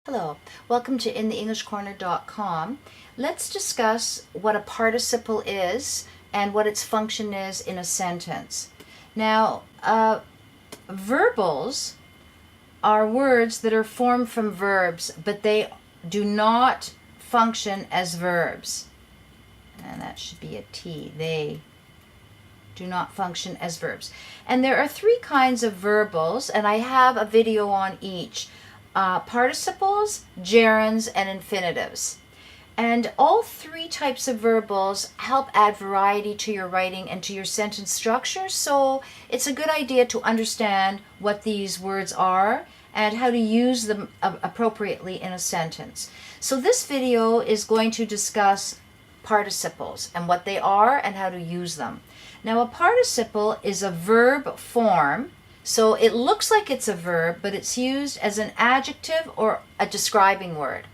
Hello, welcome to InTheEnglishCorner.com. Let's discuss what a participle is and what its function is in a sentence. Now, verbals are words that are formed from verbs, but they do not function as verbs. And that should be a T. They do not function as verbs. And there are three kinds of verbals, and I have a video on each. Participles, gerunds, and infinitives. And all three types of verbals help add variety to your writing and to your sentence structure, so it's a good idea to understand what these words are and how to use them appropriately in a sentence. So this video is going to discuss participles and what they are and how to use them. Now, a participle is a verb form. So it looks like it's a verb, but it's used as an adjective or a describing word.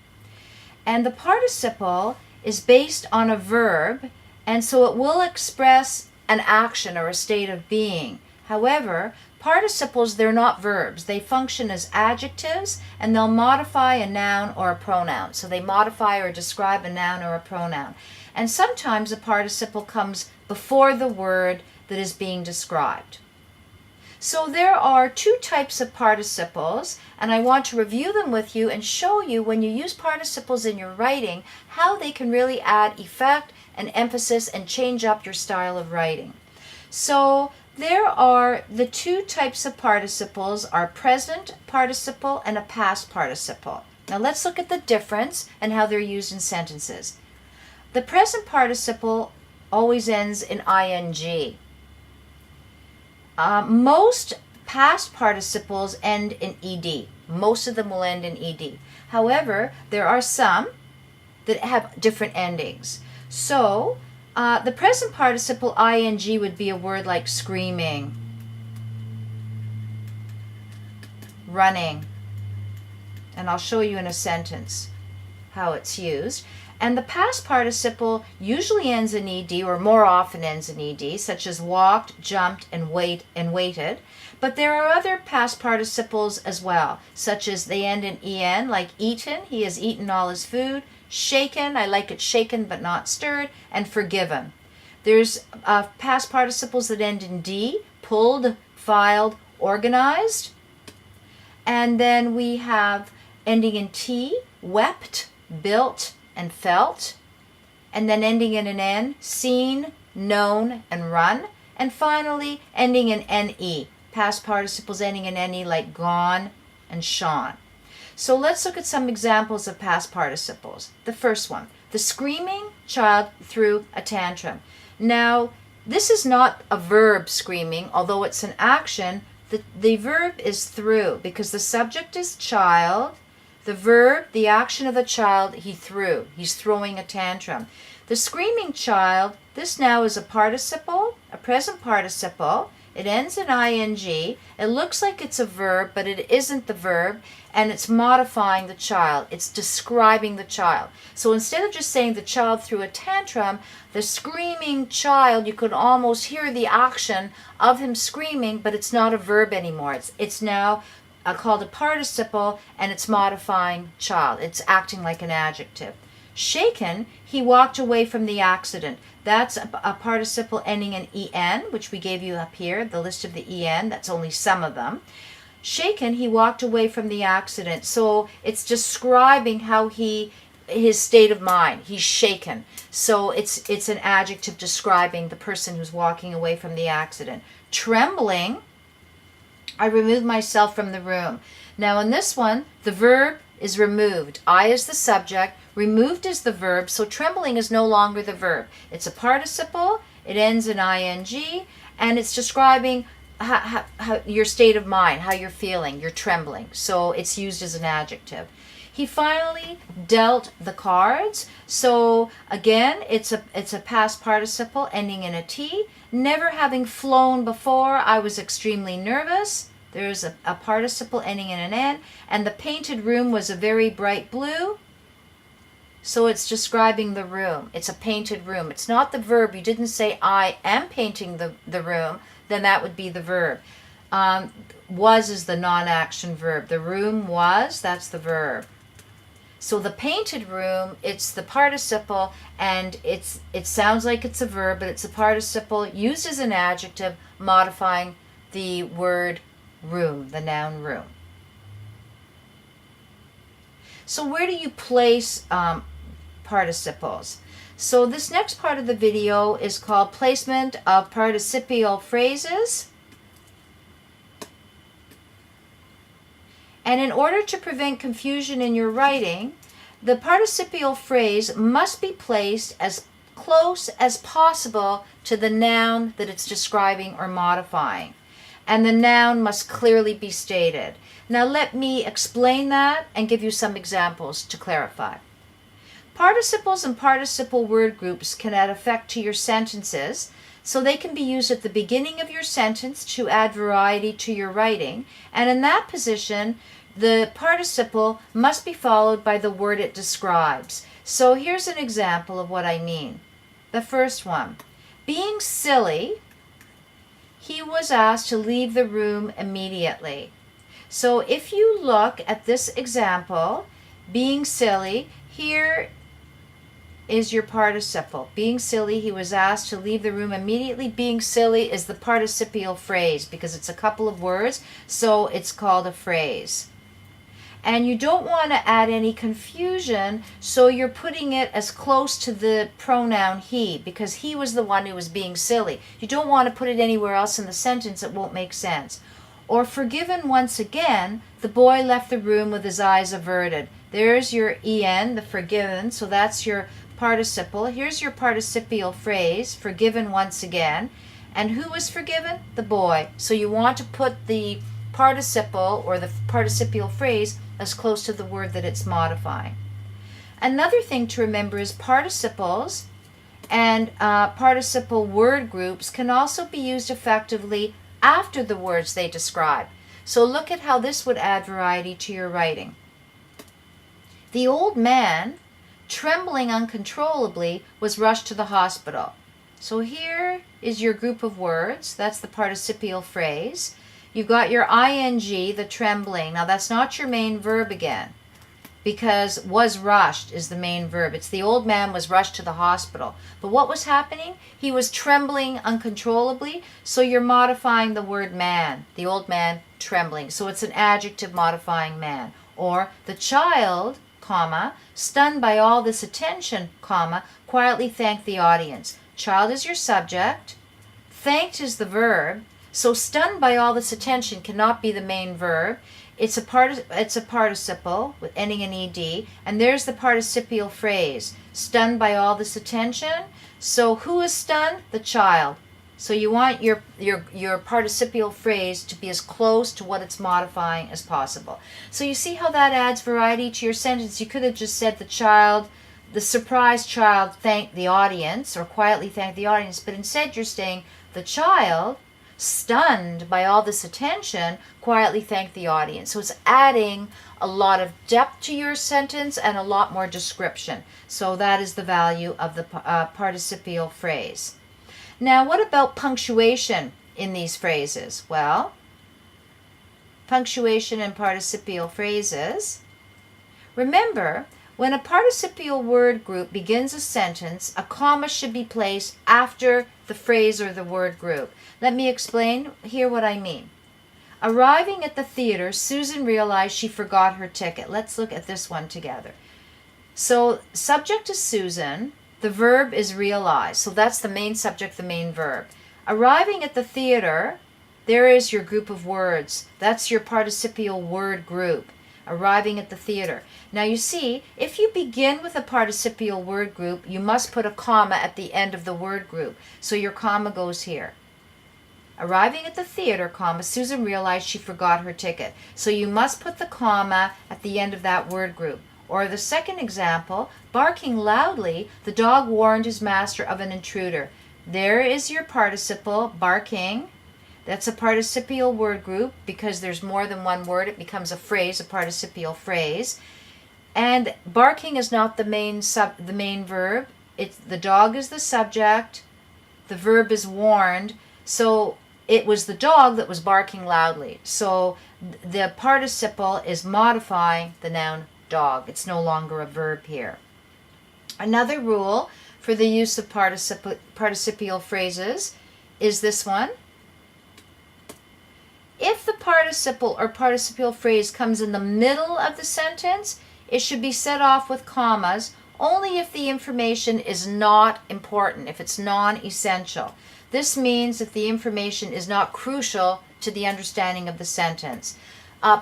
And the participle is based on a verb, and so it will express an action or a state of being. However, participles, they're not verbs. They function as adjectives, and they'll modify a noun or a pronoun. So they modify or describe a noun or a pronoun. And sometimes a participle comes before the word that is being described. So there are two types of participles, and I want to review them with you and show you when you use participles in your writing how they can really add effect and emphasis and change up your style of writing. So there are the two types of participles, are present participle and a past participle. Now let's look at the difference and how they're used in sentences. The present participle always ends in ing. Most past participles end in ed. Most of them will end in ed. However, there are some that have different endings. So, the present participle ing would be a word like screaming, running, and I'll show you in a sentence how it's used. And the past participle usually ends in ed, or more often ends in ed, such as walked, jumped, and waited. But there are other past participles as well, such as they end in en, like eaten, he has eaten all his food, shaken, I like it shaken but not stirred, and forgiven. There's past participles that end in d, pulled, filed, organized. And then we have ending in t, wept, built, and felt, and then ending in an N, seen, known, and run, and finally ending in NE, past participles ending in NE like gone and shone. So let's look at some examples of past participles. The first one, the screaming child threw a tantrum. Now, this is not a verb screaming, although it's an action. The verb is threw because the subject is child. The verb, the action of the child, he threw. He's throwing a tantrum. The screaming child, this now is a participle, a present participle. It ends in ing. It looks like it's a verb, but it isn't the verb, and it's modifying the child. It's describing the child. So instead of just saying the child threw a tantrum, the screaming child, you could almost hear the action of him screaming, but it's not a verb anymore. It's now called a participle, and it's modifying child. It's acting like an adjective. Shaken, he walked away from the accident. That's a participle ending in en, which we gave you up here, the list of the en. That's only some of them. Shaken, he walked away from the accident. So it's describing how his state of mind. He's shaken. So it's an adjective describing the person who's walking away from the accident. Trembling, I removed myself from the room. Now in this one, the verb is removed. I is the subject, removed is the verb, so trembling is no longer the verb. It's a participle, it ends in ing, and it's describing how your state of mind, how you're feeling, you're trembling. So it's used as an adjective. He finally dealt the cards. So again, it's a past participle ending in a T. Never having flown before, I was extremely nervous. There's a participle ending in an N. And the painted room was a very bright blue. So it's describing the room. It's a painted room. It's not the verb. You didn't say, I am painting the room. Then that would be the verb. Was is the non-action verb. The room was, that's the verb. So the painted room, it's the participle, and it sounds like it's a verb, but it's a participle used as an adjective modifying the word room, the noun room. So where do you place participles? So this next part of the video is called Placement of Participial Phrases. And in order to prevent confusion in your writing, the participial phrase must be placed as close as possible to the noun that it's describing or modifying. And the noun must clearly be stated. Now let me explain that and give you some examples to clarify. Participles and participle word groups can add effect to your sentences, so they can be used at the beginning of your sentence to add variety to your writing, and in that position, the participle must be followed by the word it describes. So here's an example of what I mean. The first one, being silly, he was asked to leave the room immediately. So if you look at this example, being silly, here is your participle. Being silly, he was asked to leave the room immediately. Being silly is the participial phrase because it's a couple of words, so it's called a phrase. And you don't want to add any confusion, so you're putting it as close to the pronoun he, because he was the one who was being silly. You don't want to put it anywhere else in the sentence, it won't make sense. Or forgiven once again, the boy left the room with his eyes averted. There's your en, the forgiven, so that's your participle. Here's your participial phrase, forgiven once again. And who was forgiven? The boy. So you want to put the participle or the participial phrase as close to the word that it's modifying. Another thing to remember is participles and participle word groups can also be used effectively after the words they describe. So look at how this would add variety to your writing. The old man, trembling uncontrollably, was rushed to the hospital. So here is your group of words. That's the participial phrase. You've got your ing, the trembling. Now that's not your main verb again, because was rushed is the main verb. It's the old man was rushed to the hospital. But what was happening? He was trembling uncontrollably, so you're modifying the word man. The old man trembling. So it's an adjective modifying man. Or the child, comma, stunned by all this attention, comma, quietly thanked the audience. Child is your subject. Thanked is the verb. So stunned by all this attention cannot be the main verb. It's a participle with ending in ed, and there's the participial phrase, stunned by all this attention. So who is stunned? The child. So you want your participial phrase to be as close to what it's modifying as possible. So you see how that adds variety to your sentence. You could have just said the surprised child thanked the audience, or quietly thanked the audience, but instead you're saying the child, stunned by all this attention, quietly thanked the audience. So it's adding a lot of depth to your sentence and a lot more description. So that is the value of the participial phrase. Now, what about punctuation in these phrases? Well, punctuation in participial phrases. Remember, when a participial word group begins a sentence, a comma should be placed after the phrase or the word group. Let me explain here what I mean. Arriving at the theater, Susan realized she forgot her ticket. Let's look at this one together. So, subject is Susan. The verb is realize. So that's the main subject, the main verb. Arriving at the theater, there is your group of words. That's your participial word group. Arriving at the theater. Now you see, if you begin with a participial word group, you must put a comma at the end of the word group. So your comma goes here. Arriving at the theater, comma, Susan realized she forgot her ticket. So you must put the comma at the end of that word group. Or the second example, barking loudly, the dog warned his master of an intruder. There is your participle, barking. That's a participial word group because there's more than one word. It becomes a phrase, a participial phrase. And barking is not the main verb. The dog is the subject. The verb is warned. So it was the dog that was barking loudly. So the participle is modifying the noun dog. It's no longer a verb here. Another rule for the use of participial phrases is this one. If the participle or participial phrase comes in the middle of the sentence, it should be set off with commas only if the information is not important, if it's non-essential. This means if the information is not crucial to the understanding of the sentence.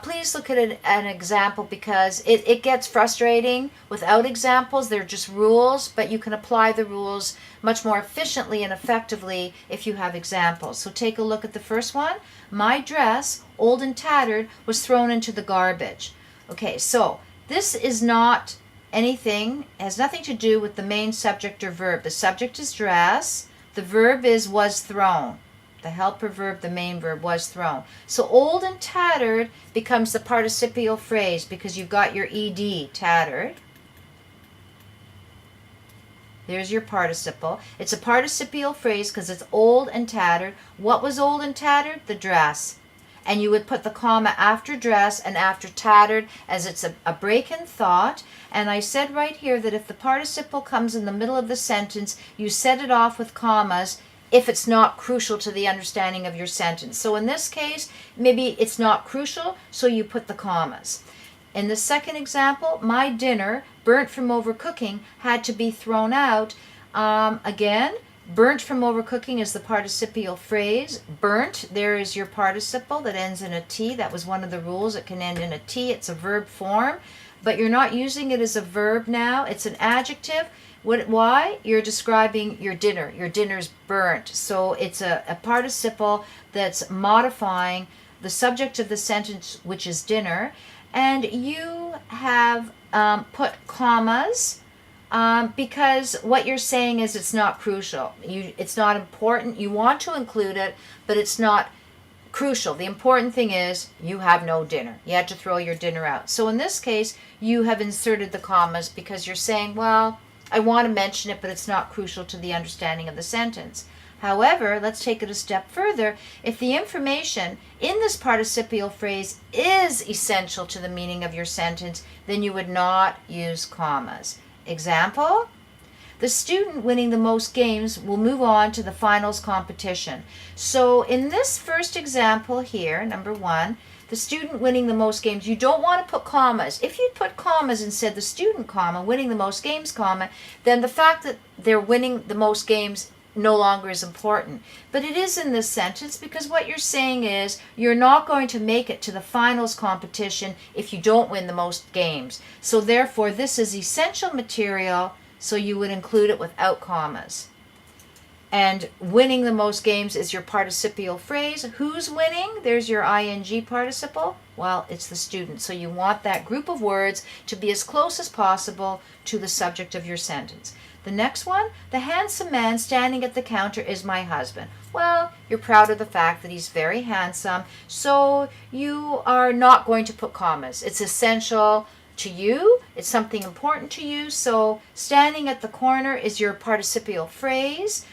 Please look at an example because it gets frustrating without examples. They're just rules, but you can apply the rules much more efficiently and effectively if you have examples. So take a look at the first one. My dress, old and tattered, was thrown into the garbage. Okay, so this is not anything, has nothing to do with the main subject or verb. The subject is dress. The verb is was thrown. The helper verb, the main verb, was thrown. So old and tattered becomes the participial phrase because you've got your ed, tattered. There's your participle. It's a participial phrase because it's old and tattered. What was old and tattered? The dress. And you would put the comma after dress and after tattered as it's a break in thought. And I said right here that if the participle comes in the middle of the sentence, you set it off with commas if it's not crucial to the understanding of your sentence. So in this case, maybe it's not crucial, so you put the commas. In the second example, my dinner, burnt from overcooking, had to be thrown out. Again, burnt from overcooking is the participial phrase. Burnt, there is your participle that ends in a T. That was one of the rules. It can end in a T. It's a verb form, but you're not using it as a verb now. It's an adjective. Why? You're describing your dinner. Your dinner's burnt. So it's a participle that's modifying the subject of the sentence, which is dinner. And you have put commas because what you're saying is it's not crucial. It's not important. You want to include it, but it's not crucial. The important thing is you have no dinner. You had to throw your dinner out. So in this case, you have inserted the commas because you're saying, well, I want to mention it, but it's not crucial to the understanding of the sentence. However, let's take it a step further. If the information in this participial phrase is essential to the meaning of your sentence, then you would not use commas. Example, the student winning the most games will move on to the finals competition. So in this first example here, number one, the student winning the most games, you don't want to put commas. If you put commas and said the student, comma, winning the most games, comma, then the fact that they're winning the most games no longer is important. But it is in this sentence because what you're saying is you're not going to make it to the finals competition if you don't win the most games. So therefore, this is essential material, so you would include it without commas. And winning the most games is your participial phrase. Who's winning? There's your ing participle. Well, it's the student. So you want that group of words to be as close as possible to the subject of your sentence. The next one, the handsome man standing at the counter is my husband. Well, you're proud of the fact that he's very handsome, so you are not going to put commas. It's essential to you. It's something important to you. So standing at the corner is your participial phrase.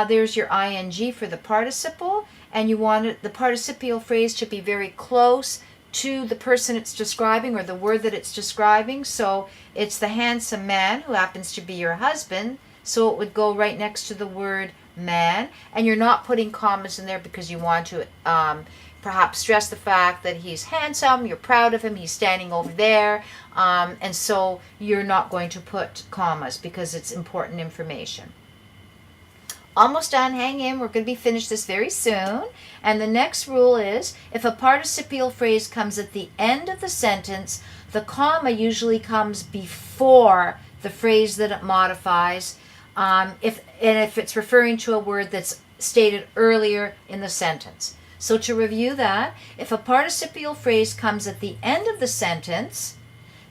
There's your ing for the participle, and you want the participial phrase to be very close to the person it's describing or the word that it's describing. So it's the handsome man who happens to be your husband, so it would go right next to the word man, and you're not putting commas in there because you want to perhaps stress the fact that he's handsome, you're proud of him, he's standing over there, and so you're not going to put commas because it's important information. Almost done, hang in, we're going to be finished this very soon. And the next rule is, if a participial phrase comes at the end of the sentence, the comma usually comes before the phrase that it modifies, if it's referring to a word that's stated earlier in the sentence. So to review that, if a participial phrase comes at the end of the sentence,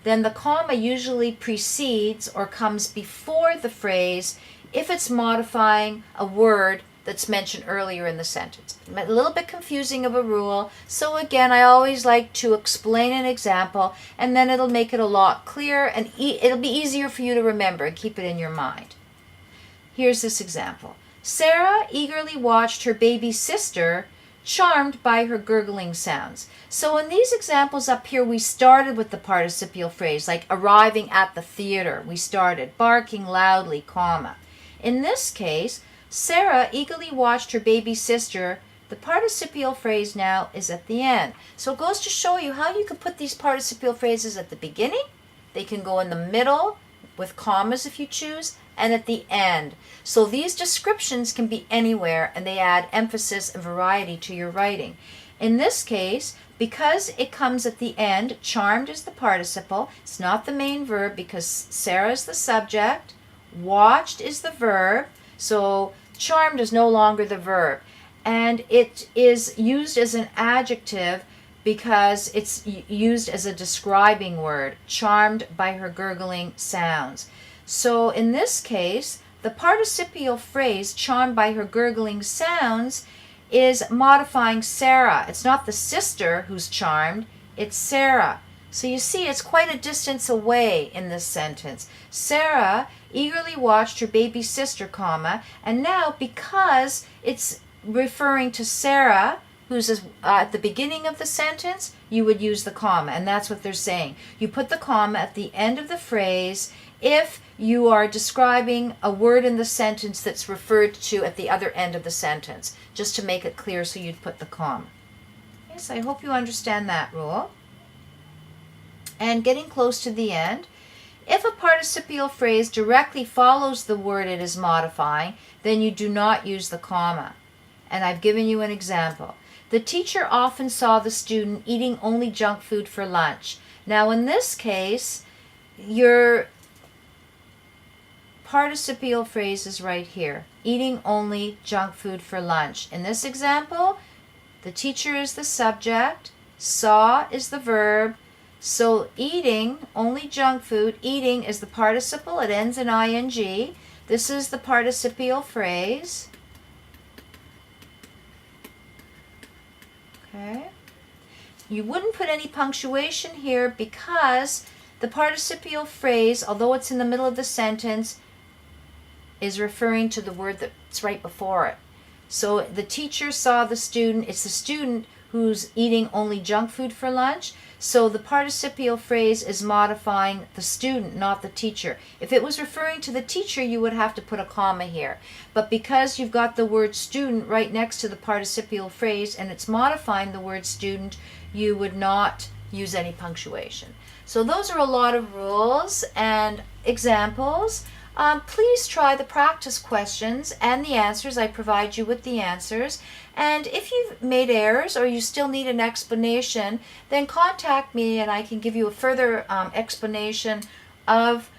then the comma usually precedes or comes before the phrase if it's modifying a word that's mentioned earlier in the sentence. A little bit confusing of a rule, so again, I always like to explain an example, and then it'll make it a lot clearer, and it'll be easier for you to remember and keep it in your mind. Here's this example. Sarah eagerly watched her baby sister charmed by her gurgling sounds. So in these examples up here, we started with the participial phrase, like arriving at the theater. We started barking loudly, comma. In this case, Sarah eagerly watched her baby sister. The participial phrase now is at the end. So it goes to show you how you can put these participial phrases at the beginning. They can go in the middle with commas if you choose, and at the end. So these descriptions can be anywhere, and they add emphasis and variety to your writing. In this case, because it comes at the end, charmed is the participle. It's not the main verb because Sarah is the subject. Watched is the verb. So charmed is no longer the verb. And it is used as an adjective because it's used as a describing word, charmed by her gurgling sounds. So in this case, the participial phrase, charmed by her gurgling sounds, is modifying Sarah. It's not the sister who's charmed, it's Sarah. So you see, it's quite a distance away in this sentence. Sarah eagerly watched her baby sister, comma, and now because it's referring to Sarah, who's at the beginning of the sentence, you would use the comma, and that's what they're saying. You put the comma at the end of the phrase if you are describing a word in the sentence that's referred to at the other end of the sentence, just to make it clear, so you'd put the comma. Yes, I hope you understand that rule. And getting close to the end, if a participial phrase directly follows the word it is modifying, then you do not use the comma. And I've given you an example. The teacher often saw the student eating only junk food for lunch. Now in this case, your participial phrase is right here. Eating only junk food for lunch. In this example, the teacher is the subject, saw is the verb, so eating only junk food, eating is the participle, it ends in ing. This is the participial phrase. Okay. You wouldn't put any punctuation here because the participial phrase, although it's in the middle of the sentence, is referring to the word that's right before it. So the teacher saw the student, it's the student who's eating only junk food for lunch. So the participial phrase is modifying the student, not the teacher. If it was referring to the teacher, you would have to put a comma here. But because you've got the word student right next to the participial phrase and it's modifying the word student, you would not use any punctuation. So those are a lot of rules and examples. Please try the practice questions and the answers. I provide you with the answers. And if you've made errors or you still need an explanation, then contact me and I can give you a further explanation of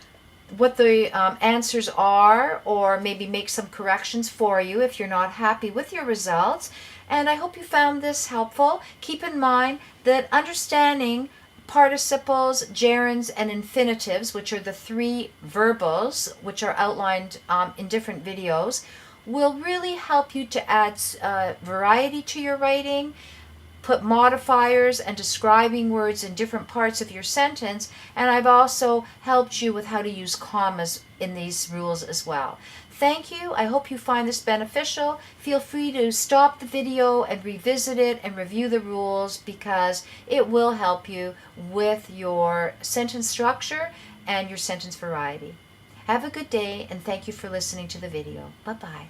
what the answers are, or maybe make some corrections for you if you're not happy with your results. And I hope you found this helpful. Keep in mind that understanding participles, gerunds, and infinitives, which are the three verbals which are outlined in different videos, will really help you to add variety to your writing, put modifiers and describing words in different parts of your sentence, and I've also helped you with how to use commas in these rules as well. Thank you. I hope you find this beneficial. Feel free to stop the video and revisit it and review the rules because it will help you with your sentence structure and your sentence variety. Have a good day and thank you for listening to the video. Bye-bye.